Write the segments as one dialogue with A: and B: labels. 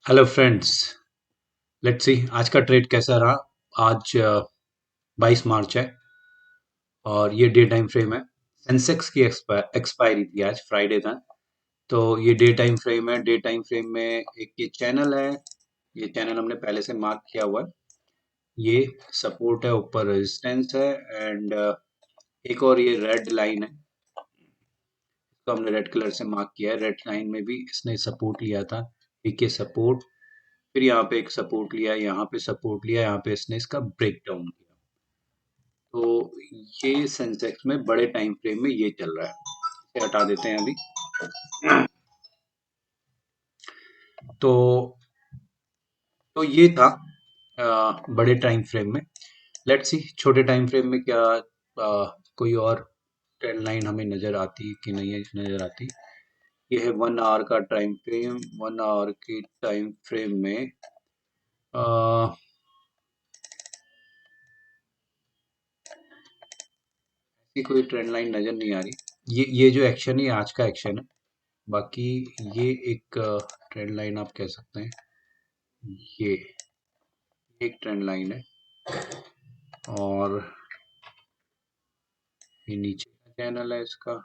A: Hello friends. Let's see आज का trade कैसा रहा। आज 22 मार्च है और ये डे टाइम फ्रेम है। सेंसेक्स की एक्सपायरी थी आज फ्राइडे था। तो ये डे टाइम फ्रेम है। डे टाइम फ्रेम में एक ये चैनल है। ये चैनल हमने पहले से मार्क किया हुआ है। ये सपोर्ट है, ऊपर रेजिस्टेंस है एंड एक और ये रेड लाइन है। इसको हमने रेड कलर से मार्क किया है। रेड लाइन में भी इसने सपोर्ट लिया था। एक ये सपोर्ट, फिर यहाँ पे एक सपोर्ट लिया, यहाँ पे सपोर्ट लिया, यहाँ पे इसने इसका ब्रेक डाउन किया। तो ये सेंसेक्स में बड़े टाइम फ्रेम में ये चल रहा है। इसे हटा देते हैं अभी। तो ये था बड़े टाइम फ्रेम में। लेट्स सी छोटे टाइम फ्रेम में क्या कोई और ट्रेंड लाइन हमें नजर आती है कि नहीं है, नजर आती। ये है 1 आवर का टाइम फ्रेम। 1 आवर के टाइम फ्रेम में अ, ऐसी कोई ट्रेंड लाइन नजर नहीं आ रही। ये जो एक्शन है ये आज का एक्शन है। बाकी ये एक ट्रेंड लाइन आप कह सकते हैं। ये एक ट्रेंड लाइन है और ये नीचे का चैनल है इसका।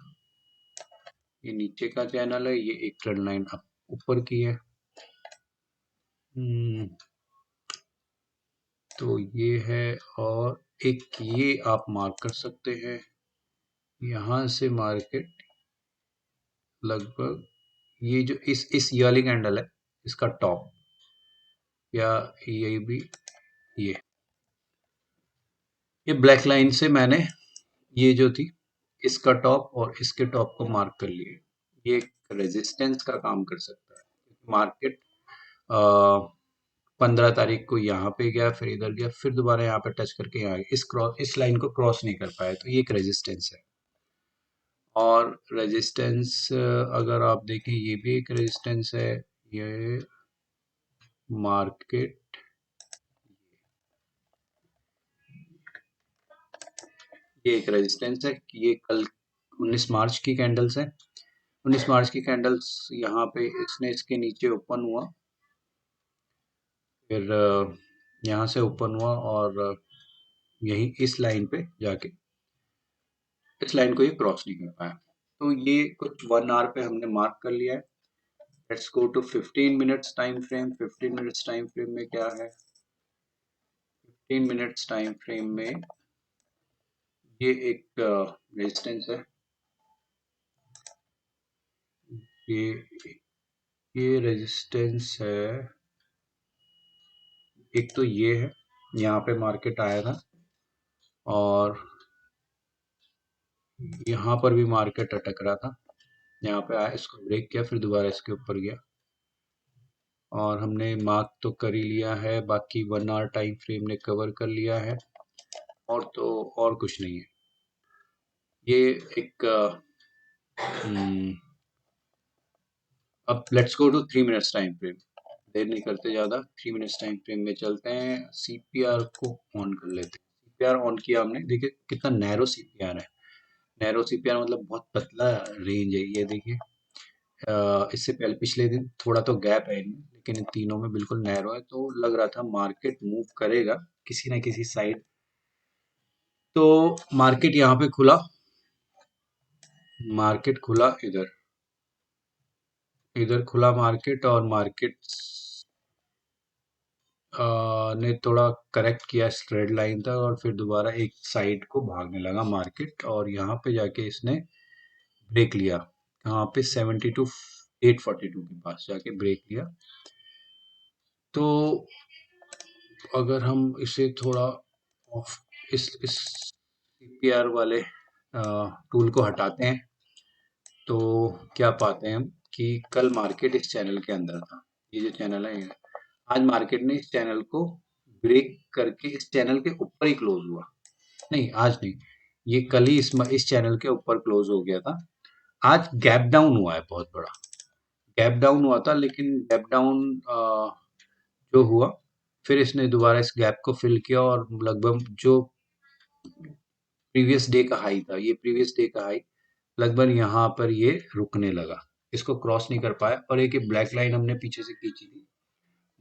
A: ये नीचे का चैनल है। ये एक ट्रेंड लाइन अप ऊपर की है। हम्म, तो ये है। और एक ये आप मार्क कर सकते हैं। यहाँ से मार्केट लगभग ये जो इस ये वाली कैंडल है, इसका टॉप या ये भी, ये ब्लैक लाइन से मैंने ये जो थी इसका टॉप और इसके टॉप को मार्क कर लिए। ये एक रेजिस्टेंस का काम कर सकता है। मार्केट 15 तारीख को यहाँ पे गया, फिर इधर गया, फिर दोबारा यहाँ पे टच करके यहाँ इस लाइन को क्रॉस नहीं कर पाया। तो ये एक रेजिस्टेंस है। और रेजिस्टेंस अगर आप देखें ये भी एक रेजिस्टेंस है। ये मार्केट, ये एक रेजिस्टेंस है। ये कल 19 मार्च की कैंडल्स है। 19 मार्च की कैंडल्स यहाँ पे इसने इसके नीचे ओपन हुआ, फिर यहाँ से ओपन हुआ और यही इस लाइन पे जाके इस लाइन को ये क्रॉस नहीं कर पाया। तो ये कुछ 1 आवर पे हमने मार्क कर लिया है। Let's go to 15 minutes time frame. 15 minutes time frame में क्या है? 15 मिनट्स टाइम फ्रेम में ये एक रेजिस्टेंस है। ये ये रेजिस्टेंस है। एक तो ये है, यहाँ पे मार्केट आया था और यहाँ पर भी मार्केट अटक रहा था। यहाँ पे आया, इसको ब्रेक किया, फिर दोबारा इसके ऊपर गया और हमने मार्क तो कर ही लिया है। बाकी 1 आवर टाइम फ्रेम ने कवर कर लिया है और तो और कुछ नहीं है। ये एक हम्म, अब let's go to 3 minutes time frame. देर नहीं करते ज़्यादा, 3 मिनट्स टाइम फ्रेम में चलते हैं। सीपीआर को ऑन कर लेते हैं। सीपीआर ऑन किया हमने, देखिए कितना नैरो सीपीआर है। नैरो सीपीआर मतलब बहुत पतला रेंज है। ये देखिए इससे पहले पिछले दिन थोड़ा तो गैप है इनमें, लेकिन इन तीनों में बिल्कुल नैरो है। तो लग रहा था मार्केट मूव करेगा किसी ना किसी साइड। तो मार्केट यहाँ पे खुला, मार्केट खुला इधर, इधर खुला मार्केट और मार्केट ने थोड़ा करेक्ट किया स्ट्रेट लाइन तक और फिर दोबारा एक साइड को भागने लगा मार्केट और यहाँ पे जाके इसने ब्रेक लिया। यहाँ पे 72 842 के पास जाके ब्रेक लिया। तो अगर हम इसे थोड़ा ऑफ इस सीपीआर वाले टूल को हटाते हैं तो क्या पाते हैं हम कि कल मार्केट इस चैनल के अंदर था। ये जो चैनल है आज मार्केट ने इस चैनल को ब्रेक करके इस चैनल के ऊपर ही क्लोज हुआ। नहीं, आज नहीं, ये कल ही इस चैनल के ऊपर क्लोज हो गया था। आज गैप डाउन हुआ है, बहुत बड़ा गैप डाउन हुआ था, लेकिन गैप डाउन जो हुआ, फिर इसने दोबारा इस गैप को फिल किया और लगभग जो प्रीवियस डे का हाई था, ये प्रीवियस डे का हाई लगभग यहाँ पर ये रुकने लगा। इसको क्रॉस नहीं कर पाया और एक ब्लैक लाइन हमने पीछे से खींची थी,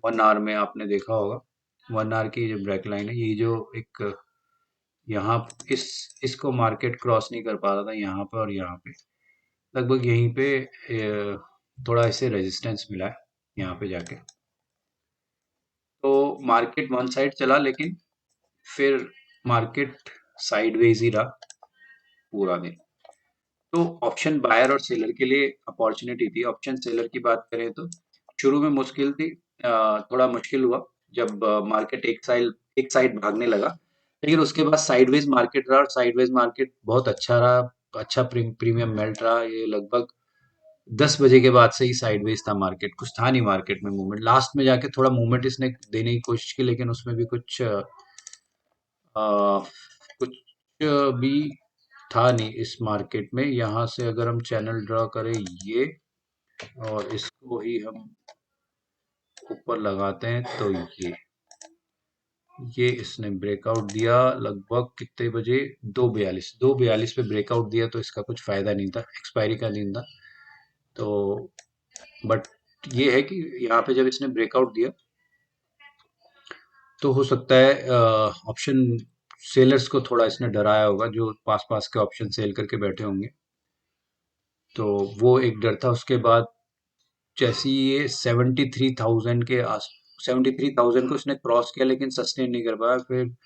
A: 1 आवर में आपने देखा होगा 1 आवर की जो ब्रेक लाइन है, ये जो एक यहाँ इस इसको मार्केट क्रॉस नहीं कर पा रहा था यहाँ पे और यहाँ पे लगभग यहीं पे थोड़ा इसे रेजिस्टेंस मिला है यहाँ पे जाके। तो मार्केट वन साइड चला, लेकिन फिर मार्केट साइडवेज ही रहा पूरा दिन। तो ऑप्शन बायर और सेलर के लिए अपॉर्चुनिटी थी। ऑप्शन सेलर की बात करें तो शुरू में मुश्किल थी, थोड़ा मुश्किल हुआ जब मार्केट एक साइड भागने लगा, लेकिन उसके बाद साइडवेज मार्केट रहा और साइडवेज मार्केट बहुत अच्छा रहा। अच्छा प्रीमियम मेल्ट रहा। ये लगभग 10 बजे के बाद से ही साइडवेज था मार्केट, कुछ था नहीं मार्केट में मूवमेंट। लास्ट में जाके थोड़ा मूवमेंट इसने देने की कोशिश की, लेकिन उसमें भी कुछ भी था नहीं इस मार्केट में। यहाँ से अगर हम चैनल ड्रा करें ये, और इसको ही हम ऊपर लगाते हैं, तो ये इसने ब्रेकआउट दिया लगभग कितने बजे, 2:42 पे ब्रेकआउट दिया, तो इसका कुछ फायदा नहीं था, एक्सपायरी का दिन था। तो बट ये है कि यहाँ पे जब इसने ब्रेकआउट दिया तो हो सकता है ऑप्शन सेलर्स को थोड़ा इसने डराया होगा, जो पास पास के ऑप्शन सेल करके बैठे होंगे, तो वो एक डर था। उसके बाद जैसे ही ये 73,000 के आस 73,000 को इसने क्रॉस किया, लेकिन सस्टेन नहीं कर पाया। फिर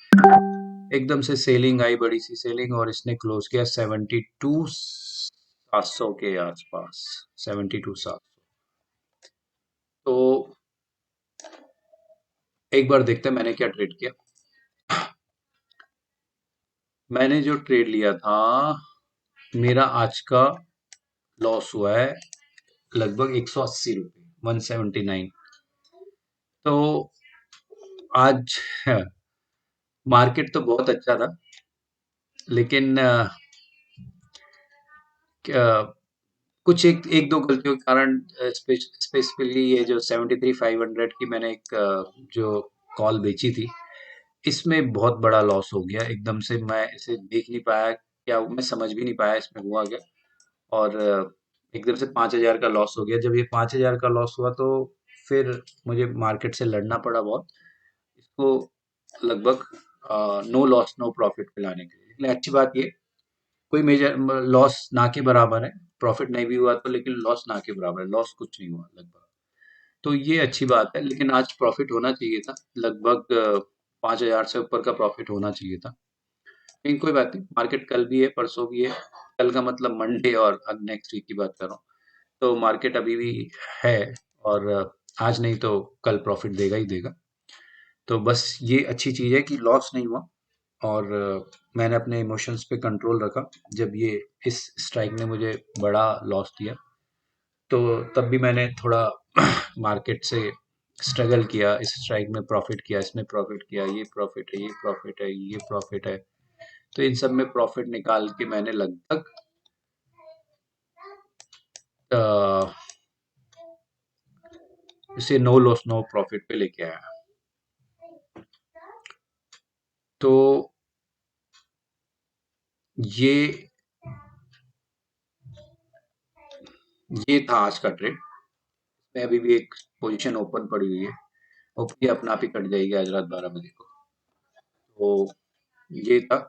A: एकदम से सेलिंग आई, बड़ी सी सेलिंग, और इसने क्लोज किया 72,700 के आसपास, 72,700। तो एक बार देखते हैं मैंने क्या ट्रेड किया। मैंने जो ट्रेड लिया था, मेरा आज का लॉस हुआ है लगभग 180 रुपये, 179। तो आज मार्केट तो बहुत अच्छा था, लेकिन कुछ एक एक दो गलतियों के कारण, स्पेसिफिकली ये जो 73,500 की मैंने एक जो कॉल बेची थी, इसमें बहुत बड़ा लॉस हो गया एकदम से। मैं इसे देख नहीं पाया, क्या मैं समझ भी नहीं पाया इसमें हुआ क्या, और एकदम से 5,000 का लॉस हो गया। जब ये 5,000 का लॉस हुआ, तो फिर मुझे मार्केट से लड़ना पड़ा बहुत, इसको लगभग नो लॉस नो प्रॉफिट पे लाने के लिए। लेकिन अच्छी बात ये, कोई मेजर लॉस ना के बराबर है, प्रॉफिट नहीं भी हुआ तो, लेकिन लॉस ना के बराबर है, लॉस कुछ नहीं हुआ लगभग। तो ये अच्छी बात है, लेकिन आज प्रॉफिट होना चाहिए था लगभग 5,000 से ऊपर का प्रॉफिट होना चाहिए था। लेकिन कोई बात नहीं, मार्केट कल भी है, परसों भी है। कल का मतलब मंडे और नेक्स्ट वीक की बात कर रहा हूँ। तो मार्केट अभी भी है, और आज नहीं तो कल प्रॉफिट देगा ही देगा। तो बस ये अच्छी चीज़ है कि लॉस नहीं हुआ, और मैंने अपने इमोशंस पे कंट्रोल रखा। जब ये इस स्ट्राइक ने मुझे बड़ा लॉस दिया, तो तब भी मैंने थोड़ा मार्केट से स्ट्रगल किया, इस स्ट्राइक में प्रॉफिट किया, इसमें प्रॉफिट किया, ये प्रॉफिट है, ये प्रॉफिट है, ये प्रॉफिट है। तो इन सब में प्रॉफिट निकाल के मैंने लगभग अ, इसे नो लॉस नो प्रॉफिट पे लेके आया। तो ये ये था आज का ट्रेड। मैं अभी भी एक पोजीशन ओपन पड़ी हुई है, होपफुली अपना आप ही कट जाएगी आज रात 12 बजे को। तो ये था।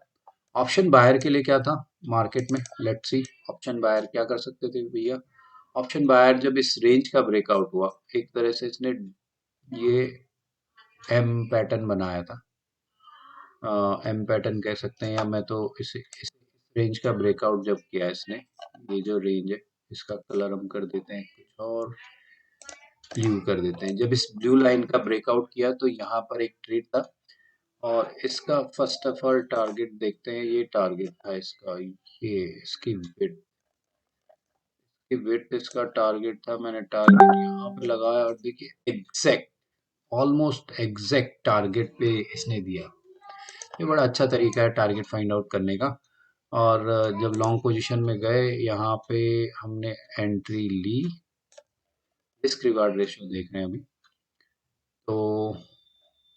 A: ऑप्शन बायर के लिए क्या था मार्केट में, लेट्स सी। ऑप्शन बायर क्या कर सकते थे भैया। ऑप्शन बायर जब इस रेंज का ब्रेकआउट हुआ, एक तरह से इसने ये एम पैटर्न बनाया था, एम पैटर्न कह सकते हैं, या मैं तो इस रेंज का ब्रेकआउट जब किया इसने, ये जो रेंज है, इसका कलर हम कर देते हैं कुछ और ब्लू कर देते हैं। जब इस ब्लू लाइन का ब्रेकआउट किया, तो यहाँ पर एक ट्रेड था, और इसका फर्स्ट ऑफ ऑल टारगेट देखते हैं। ये टारगेट था इसका, ये इसकी विड्थ इसका टारगेट था। मैंने टारगेट यहाँ पे लगाया, और देखिए एग्जैक्ट, ऑलमोस्ट एग्जैक्ट टारगेट पे इसने दिया। ये बड़ा अच्छा तरीका है टारगेट फाइंड आउट करने का। और जब लॉन्ग पोजीशन में गए, यहाँ पे हमने एंट्री ली। रिस्क रिवार्ड रेशियो देख रहे हैं अभी। तो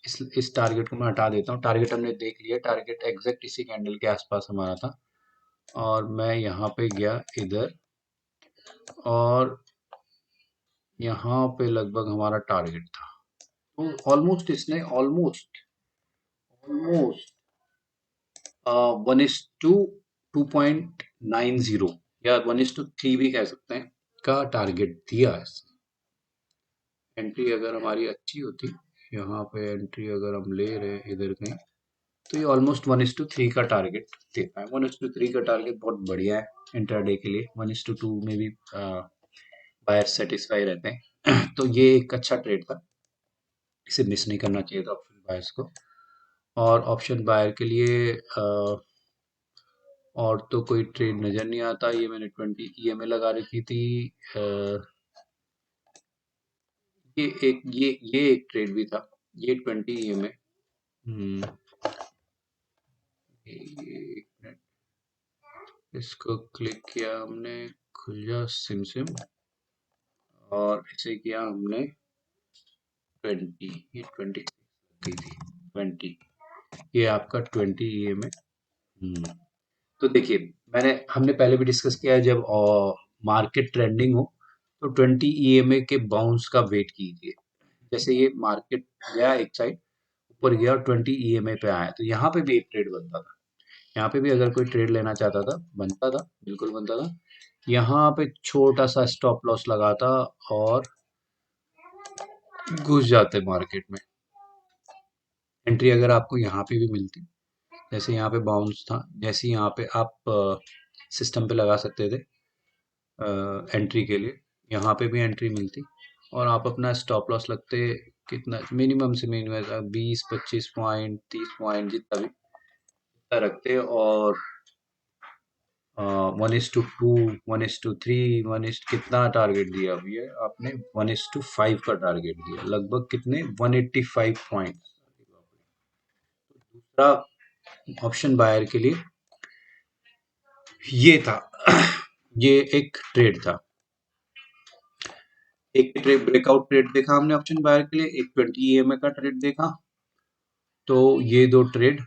A: इस टारगेट को मैं हटा देता हूँ। टारगेट हमने देख लिया, टारगेट एग्जैक्ट इसी कैंडल के आसपास हमारा था, और मैं यहाँ पे गया इधर, और यहाँ पे लगभग हमारा टारगेट था। तो ऑलमोस्ट इसने ऑलमोस्ट ऑलमोस्ट 1:2.90 या 1:3 भी कह सकते हैं का टारगेट दिया है। एंट्री अगर हमारी अच्छी होती, यहाँ पे एंट्री अगर हम ले रहे हैं इधर कहीं, तो ये ऑलमोस्ट 1:3 का टारगेट देता है। 1:3 का टारगेट बहुत बढ़िया है इंट्राडे के लिए। 1:2 में भी बायर सेटिस्फाई रहते हैं तो ये एक अच्छा ट्रेड था, इसे मिस नहीं करना चाहिए था ऑप्शन बायर्स को। और ऑप्शन बायर के लिए और तो कोई ट्रेड नज़र नहीं आता। ये मैंने 20 ईएमए लगा रखी थी। अ, ये एक ट्रेड भी था, ये 20 ईएमए। एक मिनट, इसको क्लिक किया हमने, खुल जा सिम सिम, और इसे किया हमने 20, ये 20 की थी 20, ये आपका 20 ईएमए। तो देखिए, हमने पहले भी डिस्कस किया है, जब मार्केट ट्रेंडिंग हो तो 20 ईएमए के बाउंस का वेट कीजिए। जैसे ये मार्केट गया एक साइड, ऊपर गया और 20 ईएमए पे आया, तो यहाँ पे भी एक ट्रेड बनता था। यहाँ पे भी अगर कोई ट्रेड लेना चाहता था, बनता था, बिल्कुल बनता था। यहाँ पे छोटा सा स्टॉप लॉस लगाता और घुस जाते मार्केट में। एंट्री अगर आपको यहाँ पे भी मिलती, जैसे यहाँ पे बाउंस था, जैसे यहाँ पे आप सिस्टम पे लगा सकते थे एंट्री के लिए, यहाँ पे भी एंट्री मिलती और आप अपना स्टॉप लॉस लगते, कितना मिनिमम से मिनिमम 20-25 पॉइंट 30 पॉइंट जितना भी रखते, और 1:2 1:3 कितना टारगेट दिया अभी है आपने, 1:5 का टारगेट दिया, लगभग कितने 185 पॉइंट। दूसरा ऑप्शन बायर के लिए ये था ये एक ट्रेड था, एक ट्रेड ब्रेकआउट ट्रेड देखा हमने ऑप्शन बायर के लिए, एक 20 ईएमए का ट्रेड देखा। तो ये दो ट्रेड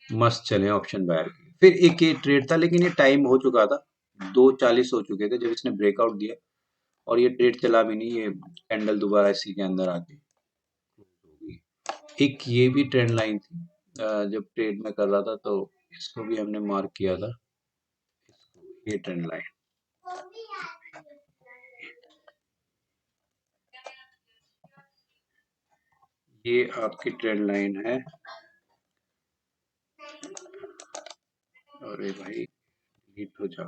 A: मस्त चले ऑप्शन बायर के लिए। फिर एक ये ट्रेड था, लेकिन ये टाइम हो चुका था, 2:40 हो चुके थे जब इसने ब्रेकआउट दिया, और ये ट्रेड चला भी नहीं, ये कैंडल दोबारा इसी के अंदर आके close हो गई। एक ये भी ट्रेंड लाइन थी, जब ट्रेड में कर रहा था तो इसको भी हमने मार्क किया था, ये ट्रेंड लाइन, ये आपकी ट्रेंड लाइन है। अरे भाई डिलीट हो जा।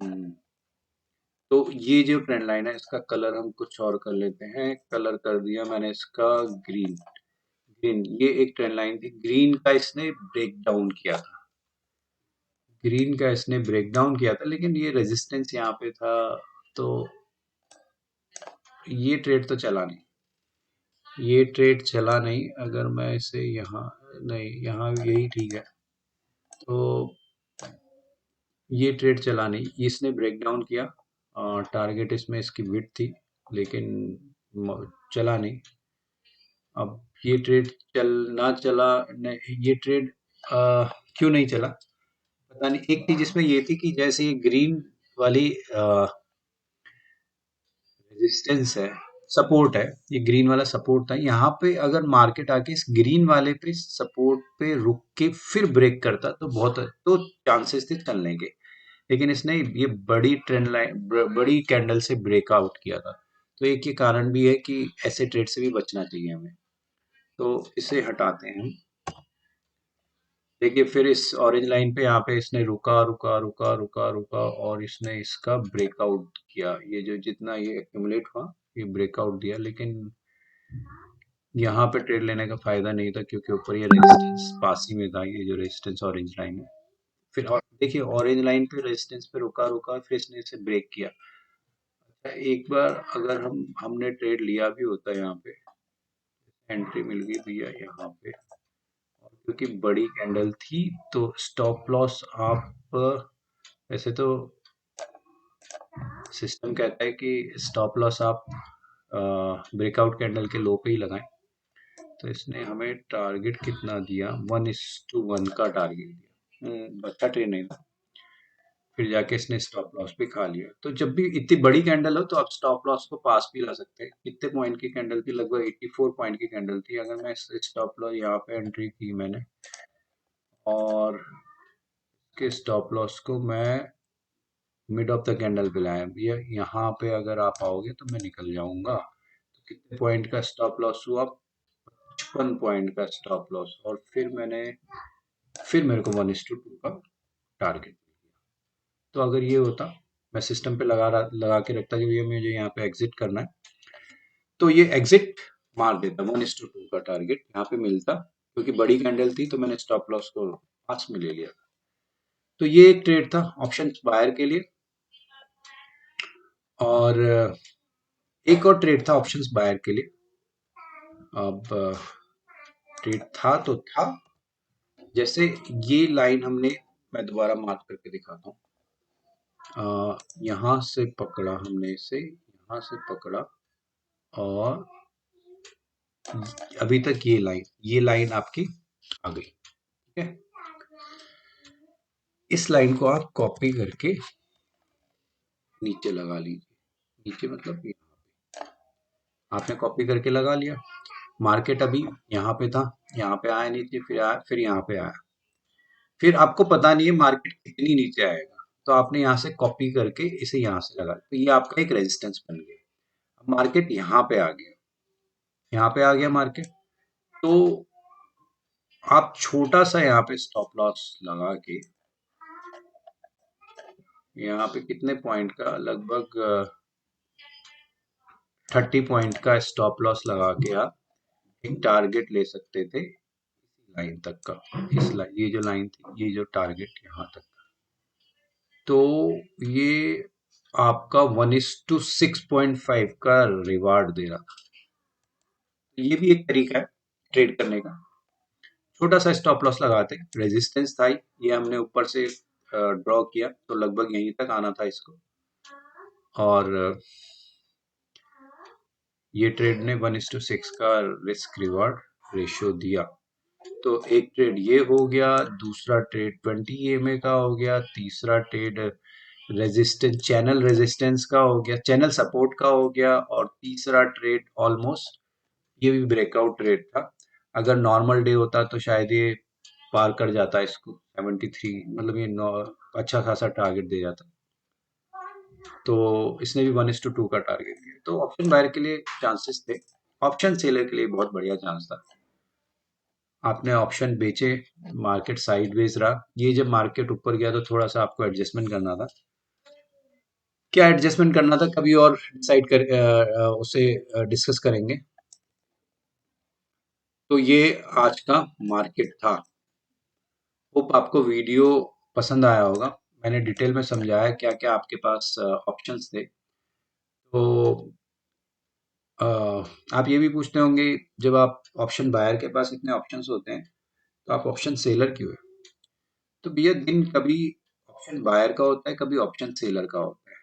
A: हम्म, तो ये जो ट्रेंड लाइन है, इसका कलर हम कुछ और कर लेते हैं। कलर कर दिया मैंने इसका ग्रीन। ग्रीन, ये एक ट्रेंड लाइन थी, ग्रीन का इसने ब्रेक डाउन किया था, ग्रीन का इसने ब्रेक डाउन किया था, लेकिन ये रेजिस्टेंस यहाँ पे था, तो ये ट्रेड तो चला नहीं, ये ट्रेड चला नहीं। अगर मैं इसे यहाँ, नहीं यहाँ यही ठीक है, तो ये ट्रेड चला नहीं, इसने ब्रेक डाउन किया, टारगेट इसमें इसकी विड्थ थी, लेकिन चला नहीं। अब ये ट्रेड चला नहीं, ये ट्रेड क्यों नहीं चला पता नहीं। एक चीज इसमें ये थी कि जैसे ये ग्रीन वाली रेजिस्टेंस है, सपोर्ट है, ये ग्रीन वाला सपोर्ट था, यहाँ पे अगर मार्केट आके इस ग्रीन वाले पे सपोर्ट पे रुक के फिर ब्रेक करता तो बहुत, तो चांसेस थे चलने के। लेकिन इसने ये बड़ी ट्रेंड लाइन, बड़ी कैंडल से ब्रेकआउट किया था, तो एक ये कारण भी है कि ऐसे ट्रेड से भी बचना चाहिए हमें। तो इसे हटाते हैं हम। देखिए फिर इस ऑरेंज लाइन पे यहाँ पे इसने रुका रुका रुका रुका रुका और इसने इसका ब्रेकआउट किया, ये जो जितना ये एक्यूमुलेट हुआ ये ब्रेकआउट दिया, लेकिन यहाँ पे ट्रेड लेने का फायदा नहीं था, क्योंकि ऊपर ये रेजिस्टेंस पास ही में था, ये जो रेजिस्टेंस ऑरेंज लाइन है। फिर और देखिए ऑरेंज लाइन पे रेजिस्टेंस पे रुका रुका, फिर इसने इसे ब्रेक किया। एक बार अगर हमने ट्रेड लिया भी होता, यहाँ पे एंट्री मिल गई भैया यहाँ पे, और क्योंकि बड़ी कैंडल थी तो स्टॉप लॉस आप, वैसे तो सिस्टम कहता है कि स्टॉप लॉस आप ब्रेकआउट कैंडल के लो पे ही लगाएं। तो इसने हमें टारगेट कितना दिया, 1:1 का टारगेट दिया। अच्छा ट्रेड नहीं था। फिर जाके इसने स्टॉप लॉस भी खा लिया। तो जब भी इतनी बड़ी कैंडल हो तो आप स्टॉप लॉस को पास भी ला सकते हैं। कितने पॉइंट की कैंडल थी? लगभग 84 पॉइंट की कैंडल थी। अगर मैं स्टॉप लॉस यहाँ पे एंट्री की मैंने और के स्टॉप लॉस को मैं मिड ऑफ द कैंडल पे लाया, ये यहाँ पे अगर आप आओगे तो मैं निकल जाऊंगा। तो कितने पॉइंट का स्टॉप लॉस हुआ? 55 पॉइंट का स्टॉप लॉस। और फिर मेरे को 1:2 का टारगेट। तो अगर ये होता, मैं सिस्टम पे लगा के रखता कि ये मुझे यहाँ पे एग्जिट करना है, तो ये एग्जिट मार देता, 1:2 का टारगेट यहाँ पे मिलता। क्योंकि बड़ी कैंडल थी तो मैंने स्टॉप लॉस को पास में ले लिया। तो ये एक ट्रेड था ऑप्शन बायर के लिए। और एक और ट्रेड था ऑप्शंस बायर के लिए। अब ट्रेड था तो था, जैसे ये लाइन हमने, मैं दोबारा मार्क करके दिखाता हूँ। यहाँ से पकड़ा हमने इसे, यहाँ से पकड़ा और अभी तक ये लाइन आपकी आ गई। ठीक है, इस लाइन को आप कॉपी करके नीचे लगा लीजिए। नीचे मतलब ये आपने कॉपी करके लगा लिया। मार्केट अभी यहाँ पे था, यहाँ पे आया नीचे, फिर आया, फिर यहाँ पे आया। फिर आपको पता नहीं है मार्केट कितनी नीचे आएगा, तो आपने यहाँ से कॉपी करके इसे यहाँ से लगा, तो ये आपका एक रेजिस्टेंस बन गया। अब मार्केट यहाँ पे आ गया, यहाँ पे आ गया मार्केट, तो आप छोटा सा यहाँ पे स्टॉप लॉस लगा के, यहाँ पे कितने पॉइंट का, लगभग 30 पॉइंट का स्टॉप लॉस लगा के आप एक टारगेट ले सकते थे लाइन तक का। इस लाइन, ये जो लाइन थी, ये जो टारगेट यहाँ तक, तो ये आपका 1:6.5 का रिवार्ड दे रहा। ये भी एक तरीका है ट्रेड करने का। छोटा सा स्टॉप लॉस लगाते, रेजिस्टेंस था ये हमने ऊपर से ड्रॉ किया, तो लगभग यहीं तक आना था इसको। और ये ट्रेड ने 1:6 का रिस्क रिवार्ड रेशियो दिया। तो एक ट्रेड ये हो गया, दूसरा ट्रेड 20 EMA का हो गया, तीसरा ट्रेड चैनल रेजिस्टेंस का हो गया, चैनल सपोर्ट का हो गया, और तीसरा ट्रेड ऑलमोस्ट ये भी ब्रेकआउट ट्रेड था। अगर नॉर्मल डे होता तो शायद ये पार कर जाता इसको 73, मतलब ये अच्छा खासा टारगेट दे जाता। तो इसने भी 1:2 का टारगेट दिया। तो ऑप्शन बायर के लिए चांसेस थे, ऑप्शन सेलर के लिए बहुत बढ़िया चांस था। आपने ऑप्शन बेचे, मार्केट साइडवेज रहा, ये जब मार्केट ऊपर गया तो थोड़ा सा आपको एडजस्टमेंट करना था। क्या एडजस्टमेंट करना था कभी और डिसाइड कर, उसे डिस्कस करेंगे। तो ये आज का मार्केट था। होप आपको वीडियो पसंद आया होगा। मैंने डिटेल में समझाया क्या क्या आपके पास ऑप्शंस थे। तो अ, आप ये भी पूछते होंगे, जब आप ऑप्शन बायर के पास इतने ऑप्शंस होते हैं तो आप ऑप्शन सेलर क्यों है? तो भैया, दिन कभी ऑप्शन बायर का होता है, कभी ऑप्शन सेलर का होता है।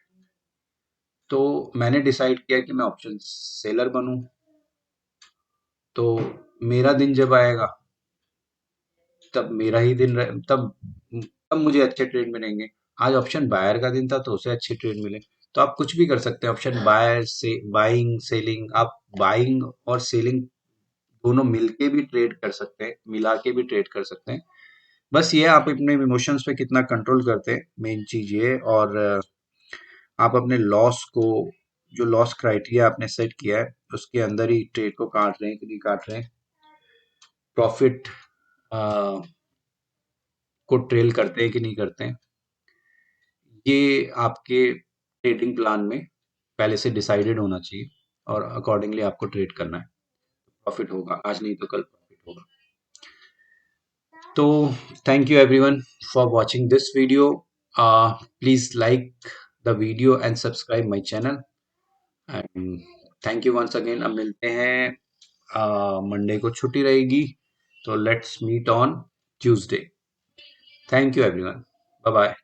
A: तो मैंने डिसाइड किया कि मैं ऑप्शन सेलर बनूं। तो मेरा दिन जब आएगा तब मेरा ही दिन तब तब मुझे अच्छे ट्रेड मिलेंगे। आज ऑप्शन बायर का दिन था तो उसे अच्छे ट्रेड मिले। तो आप कुछ भी कर सकते हैं, ऑप्शन बायर से बाइंग सेलिंग, आप बाइंग और सेलिंग दोनों मिलके भी ट्रेड कर सकते हैं, मिला के भी ट्रेड कर सकते हैं। बस ये आप अपने इमोशंस पे कितना कंट्रोल करते हैं, मेन चीज ये। और आप अपने लॉस को, जो लॉस क्राइटेरिया आपने सेट किया है उसके अंदर ही ट्रेड को काट रहे हैं कि नहीं काट रहे हैं, प्रॉफिट को ट्रेल करते हैं कि नहीं करते हैं, ये आपके ट्रेडिंग प्लान में पहले से डिसाइडेड होना चाहिए। और अकॉर्डिंगली आपको ट्रेड करना है, प्रॉफिट होगा आज नहीं तो कल प्रॉफिट होगा। तो thank you everyone for watching this video. Please like the video and subscribe my channel. And thank you once again. अब मिलते हैं, मंडे को छुट्टी रहेगी, तो let's meet on Tuesday. Thank you everyone, bye bye.